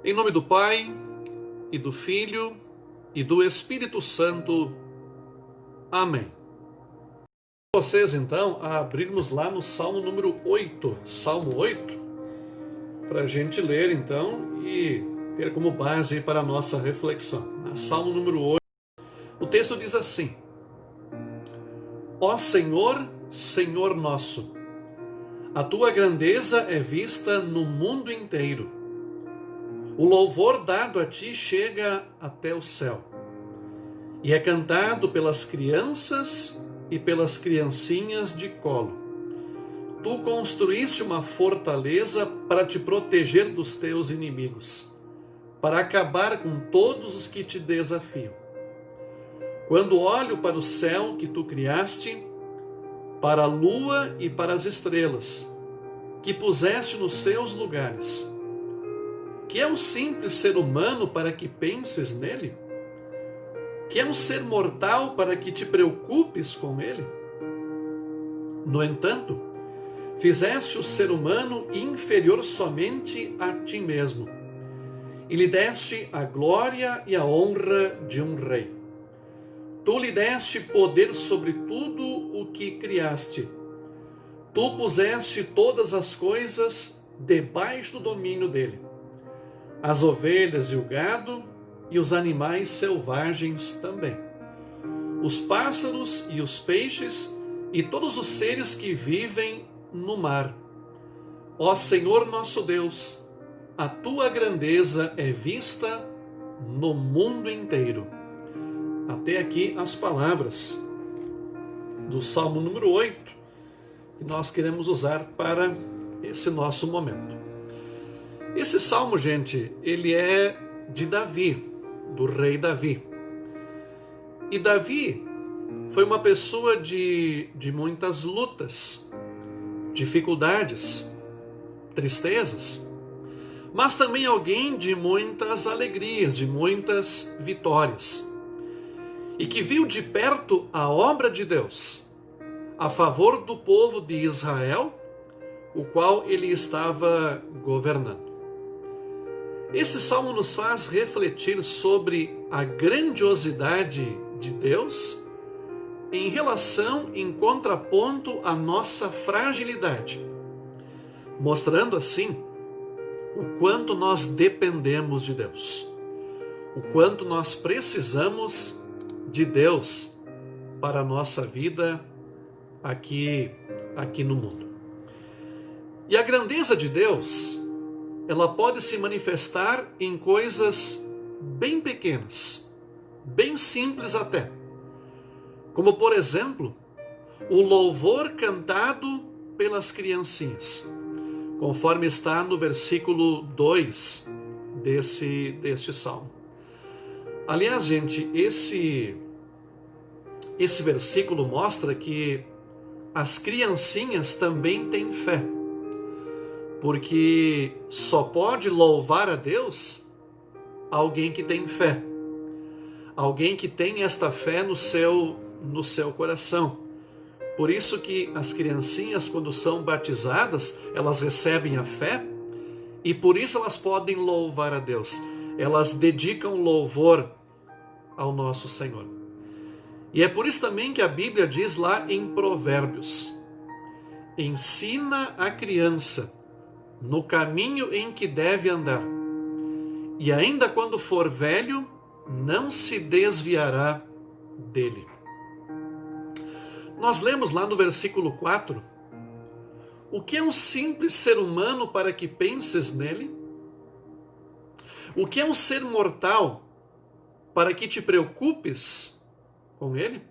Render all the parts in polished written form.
Em nome do Pai, e do Filho, e do Espírito Santo. Amém. Vocês, então, a abrirmos lá no Salmo número 8. Salmo 8, para a gente ler, então, e ter como base para a nossa reflexão. Salmo número 8, o texto diz assim: Ó Senhor, Senhor nosso, a tua grandeza é vista no mundo inteiro. O louvor dado a ti chega até o céu, e é cantado pelas crianças e pelas criancinhas de colo. Tu construíste uma fortaleza para te proteger dos teus inimigos, para acabar com todos os que te desafiam. Quando olho para o céu que tu criaste, para a lua e para as estrelas, que puseste nos seus lugares, que é um simples ser humano para que penses nele? Que é um ser mortal para que te preocupes com ele? No entanto, fizeste o ser humano inferior somente a ti mesmo, e lhe deste a glória e a honra de um rei. Tu lhe deste poder sobre tudo o que criaste. Tu puseste todas as coisas debaixo do domínio dele, as ovelhas e o gado, e os animais selvagens também, os pássaros e os peixes, e todos os seres que vivem no mar. Ó Senhor nosso Deus, a tua grandeza é vista no mundo inteiro. Até aqui as palavras do Salmo número 8, que nós queremos usar para esse nosso momento. Esse salmo, gente, ele é de Davi, do rei Davi. E Davi foi uma pessoa de muitas lutas, dificuldades, tristezas, mas também alguém de muitas alegrias, de muitas vitórias. E que viu de perto a obra de Deus a favor do povo de Israel, o qual ele estava governando. Esse salmo nos faz refletir sobre a grandiosidade de Deus em relação, em contraponto à nossa fragilidade, mostrando assim o quanto nós dependemos de Deus, o quanto nós precisamos de Deus para a nossa vida aqui no mundo. E a grandeza de Deus, ela pode se manifestar em coisas bem pequenas, bem simples até. Como, por exemplo, o louvor cantado pelas criancinhas, conforme está no versículo 2 deste salmo. Aliás, gente, esse versículo mostra que as criancinhas também têm fé, porque só pode louvar a Deus alguém que tem fé, alguém que tem esta fé no seu coração. Por isso que as criancinhas, quando são batizadas, elas recebem a fé, e por isso elas podem louvar a Deus. Elas dedicam louvor ao nosso Senhor. E é por isso também que a Bíblia diz lá em Provérbios: ensina a criança no caminho em que deve andar, e ainda quando for velho, não se desviará dele. Nós lemos lá no versículo 4, o que é um simples ser humano para que penses nele? O que é um ser mortal para que te preocupes com ele?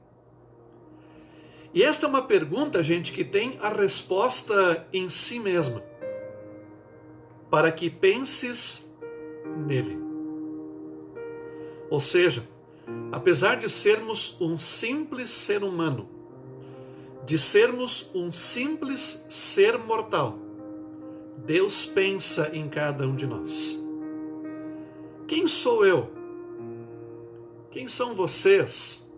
E esta é uma pergunta, gente, que tem a resposta em si mesma. Para que penses nele. Ou seja, apesar de sermos um simples ser humano, de sermos um simples ser mortal, Deus pensa em cada um de nós. Quem sou eu? Quem são vocês?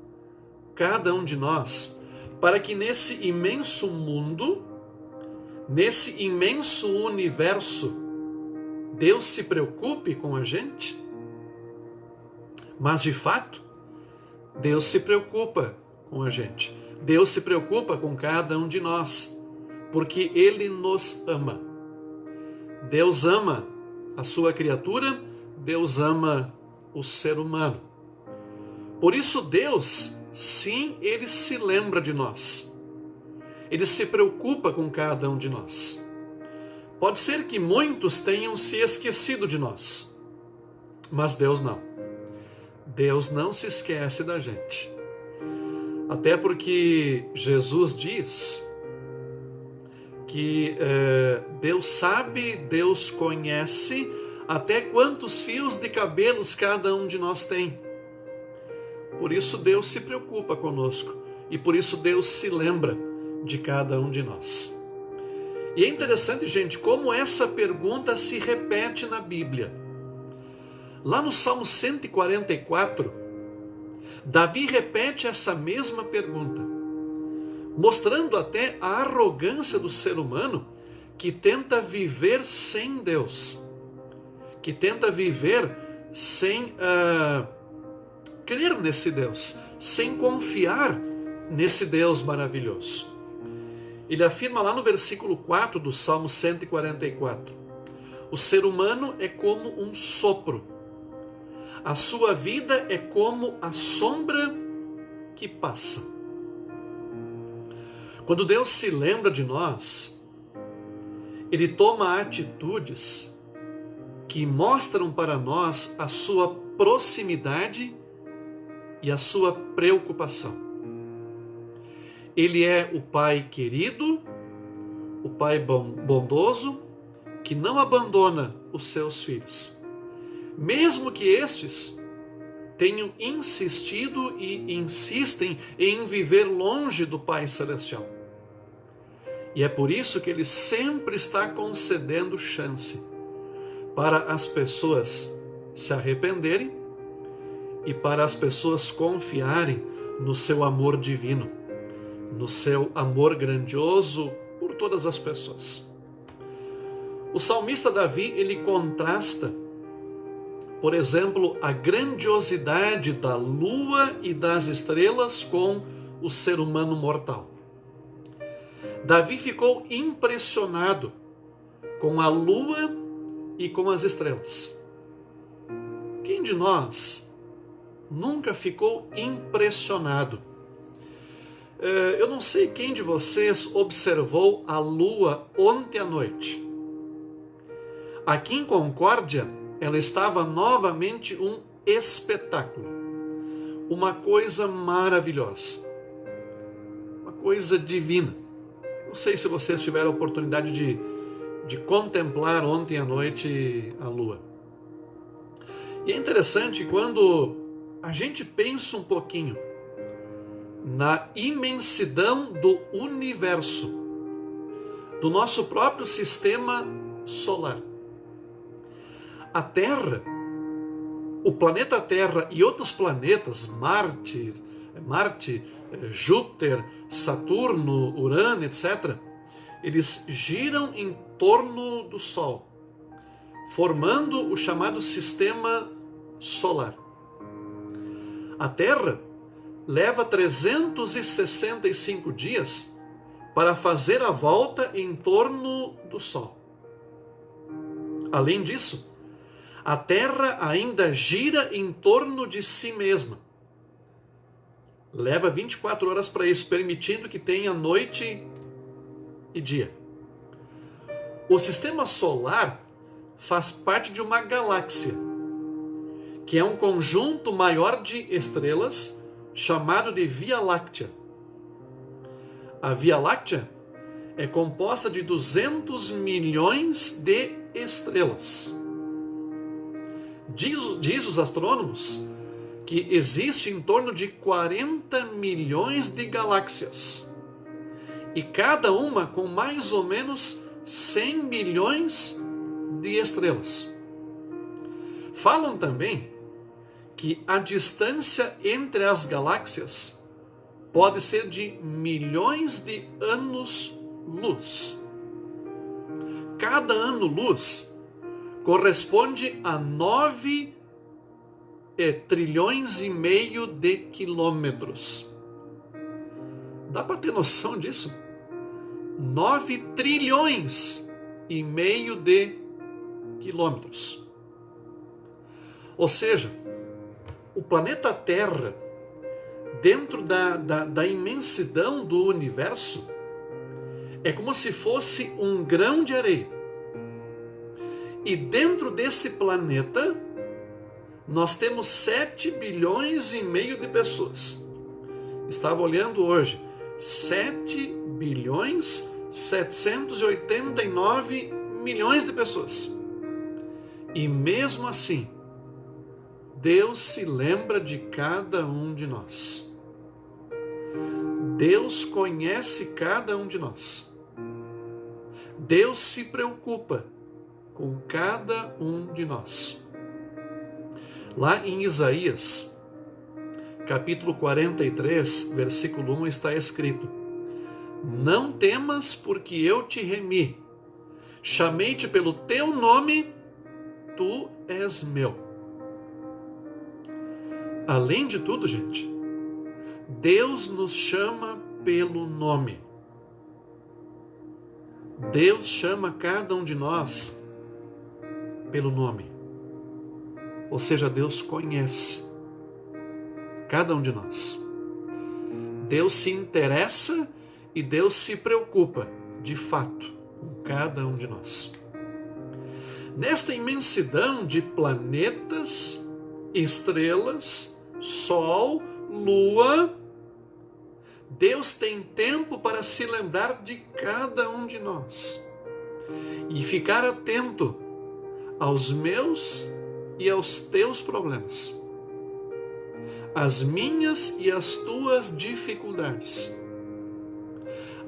Cada um de nós, para que nesse imenso mundo, nesse imenso universo, Deus se preocupe com a gente, mas de fato, Deus se preocupa com a gente. Deus se preocupa com cada um de nós, porque Ele nos ama. Deus ama a sua criatura, Deus ama o ser humano. Por isso Deus, sim, Ele se lembra de nós. Ele se preocupa com cada um de nós. Pode ser que muitos tenham se esquecido de nós, mas Deus não. Deus não se esquece da gente. Até porque Jesus diz que Deus sabe, Deus conhece até quantos fios de cabelos cada um de nós tem. Por isso Deus se preocupa conosco e por isso Deus se lembra de cada um de nós. E é interessante, gente, como essa pergunta se repete na Bíblia. Lá no Salmo 144, Davi repete essa mesma pergunta, mostrando até a arrogância do ser humano que tenta viver sem Deus, que tenta viver sem crer nesse Deus, sem confiar nesse Deus maravilhoso. Ele afirma lá no versículo 4 do Salmo 144, o ser humano é como um sopro, a sua vida é como a sombra que passa. Quando Deus se lembra de nós, Ele toma atitudes que mostram para nós a sua proximidade e a sua preocupação. Ele é o Pai querido, o Pai bondoso, que não abandona os seus filhos, mesmo que estes tenham insistido e insistem em viver longe do Pai Celestial. E é por isso que Ele sempre está concedendo chance para as pessoas se arrependerem e para as pessoas confiarem no seu amor divino, no seu amor grandioso por todas as pessoas. O salmista Davi, ele contrasta, por exemplo, a grandiosidade da lua e das estrelas com o ser humano mortal. Davi ficou impressionado com a lua e com as estrelas. Quem de nós nunca ficou impressionado? Eu não sei quem de vocês observou a lua ontem à noite. Aqui em Concórdia, ela estava novamente um espetáculo, uma coisa maravilhosa, uma coisa divina. Não sei se vocês tiveram a oportunidade de contemplar ontem à noite a lua. E é interessante quando a gente pensa um pouquinho na imensidão do universo, do nosso próprio sistema solar. A Terra, o planeta Terra e outros planetas, Marte, Júpiter, Saturno, Urano, etc., eles giram em torno do Sol, formando o chamado sistema solar. A Terra leva 365 dias para fazer a volta em torno do Sol. Além disso, a Terra ainda gira em torno de si mesma. Leva 24 horas para isso, permitindo que tenha noite e dia. O sistema solar faz parte de uma galáxia, que é um conjunto maior de estrelas chamado de Via Láctea. A Via Láctea é composta de 200 milhões de estrelas. Diz os astrônomos que existe em torno de 40 milhões de galáxias, e cada uma com mais ou menos 100 milhões de estrelas. Falam também que a distância entre as galáxias pode ser de milhões de anos-luz. Cada ano-luz corresponde a 9 trilhões e meio de quilômetros. Dá para ter noção disso? 9 trilhões e meio de quilômetros. Ou seja, o planeta Terra, dentro da imensidão do universo, é como se fosse um grão de areia. E dentro desse planeta, nós temos 7 bilhões e meio de pessoas. Estava olhando hoje, 7 bilhões 789 milhões de pessoas. E mesmo assim, Deus se lembra de cada um de nós. Deus conhece cada um de nós. Deus se preocupa com cada um de nós. Lá em Isaías, capítulo 43, versículo 1, está escrito: Não temas, porque eu te remi. Chamei-te pelo teu nome, tu és meu. Além de tudo, gente, Deus nos chama pelo nome. Deus chama cada um de nós pelo nome. Ou seja, Deus conhece cada um de nós. Deus se interessa e Deus se preocupa, de fato, com cada um de nós. Nesta imensidão de planetas, estrelas, Sol, Lua, Deus tem tempo para se lembrar de cada um de nós e ficar atento aos meus e aos teus problemas, as minhas e as tuas dificuldades,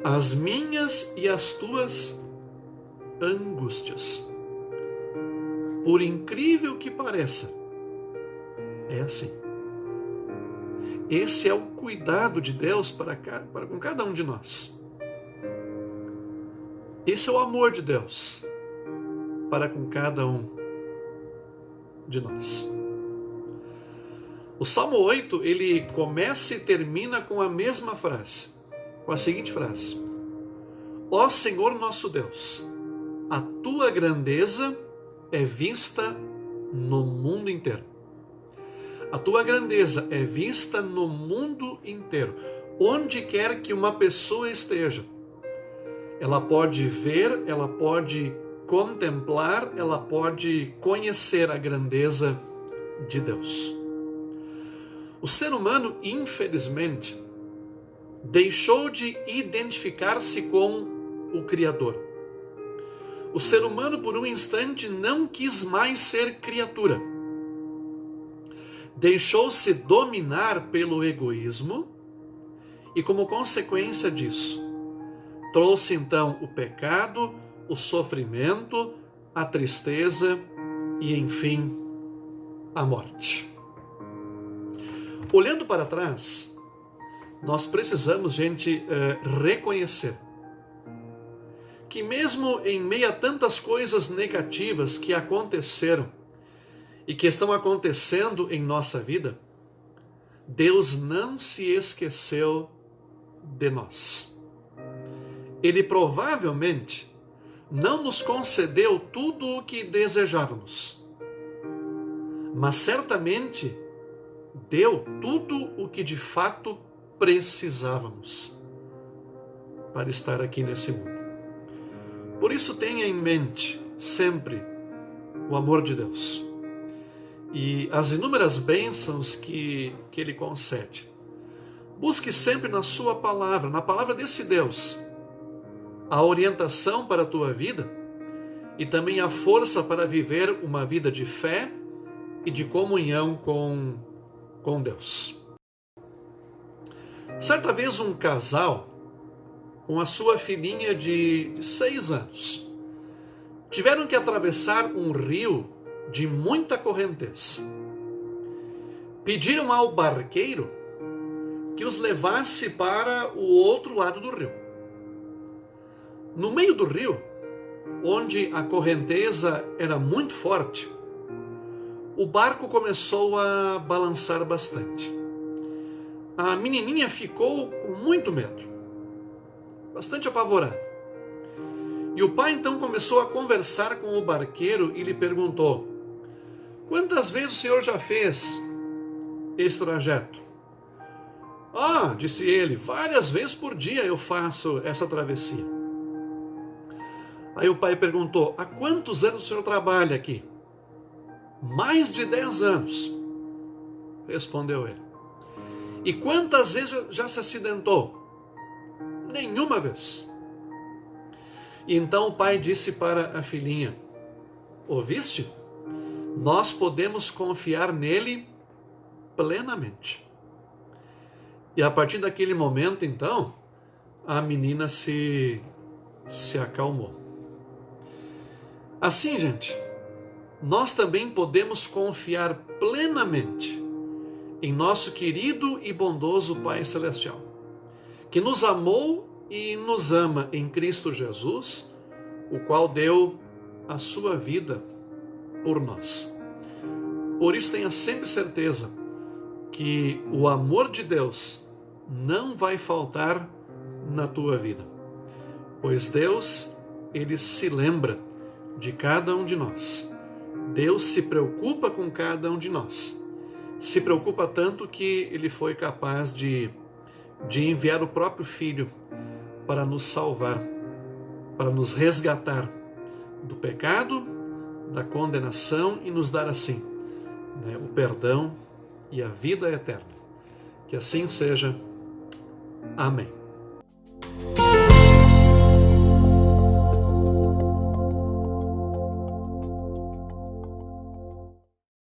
as minhas e as tuas angústias. Por incrível que pareça, é assim. Esse é o cuidado de Deus para com cada um de nós. Esse é o amor de Deus para com cada um de nós. O Salmo 8, ele começa e termina com a mesma frase, com a seguinte frase: Ó Senhor nosso Deus, a tua grandeza é vista no mundo inteiro. A tua grandeza é vista no mundo inteiro. Onde quer que uma pessoa esteja, ela pode ver, ela pode contemplar, ela pode conhecer a grandeza de Deus. O ser humano, infelizmente, deixou de identificar-se com o Criador. O ser humano, por um instante, não quis mais ser criatura. Deixou-se dominar pelo egoísmo e, como consequência disso, trouxe então o pecado, o sofrimento, a tristeza e, enfim, a morte. Olhando para trás, nós precisamos, gente, reconhecer que mesmo em meio a tantas coisas negativas que aconteceram e que estão acontecendo em nossa vida, Deus não se esqueceu de nós. Ele provavelmente não nos concedeu tudo o que desejávamos, mas certamente deu tudo o que de fato precisávamos para estar aqui nesse mundo. Por isso tenha em mente sempre o amor de Deus e as inúmeras bênçãos que Ele concede. Busque sempre na sua palavra, na palavra desse Deus, a orientação para a tua vida e também a força para viver uma vida de fé e de comunhão com Deus. Certa vez um casal, com a sua filhinha de 6 anos, tiveram que atravessar um rio de muita correnteza. Pediram ao barqueiro que os levasse para o outro lado do rio. No meio do rio onde a correnteza era muito forte, o barco começou a balançar bastante. A menininha ficou com muito medo, bastante apavorada. E o pai então começou a conversar com o barqueiro e lhe perguntou: quantas vezes o senhor já fez esse trajeto? Ah, disse ele, várias vezes por dia eu faço essa travessia. Aí o pai perguntou: há quantos anos o senhor trabalha aqui? Mais de 10 anos, respondeu ele. E quantas vezes já se acidentou? Nenhuma vez. E então o pai disse para a filhinha: ouviste? Nós podemos confiar nele plenamente. E a partir daquele momento, então, a menina se acalmou. Assim, gente, nós também podemos confiar plenamente em nosso querido e bondoso Pai Celestial, que nos amou e nos ama em Cristo Jesus, o qual deu a sua vida por nós. Por isso, tenha sempre certeza que o amor de Deus não vai faltar na tua vida, pois Deus, Ele se lembra de cada um de nós. Deus se preocupa com cada um de nós. Se preocupa tanto que Ele foi capaz de enviar o próprio Filho para nos salvar, para nos resgatar do pecado, da condenação e nos dar assim, o perdão e a vida eterna. Que assim seja. Amém.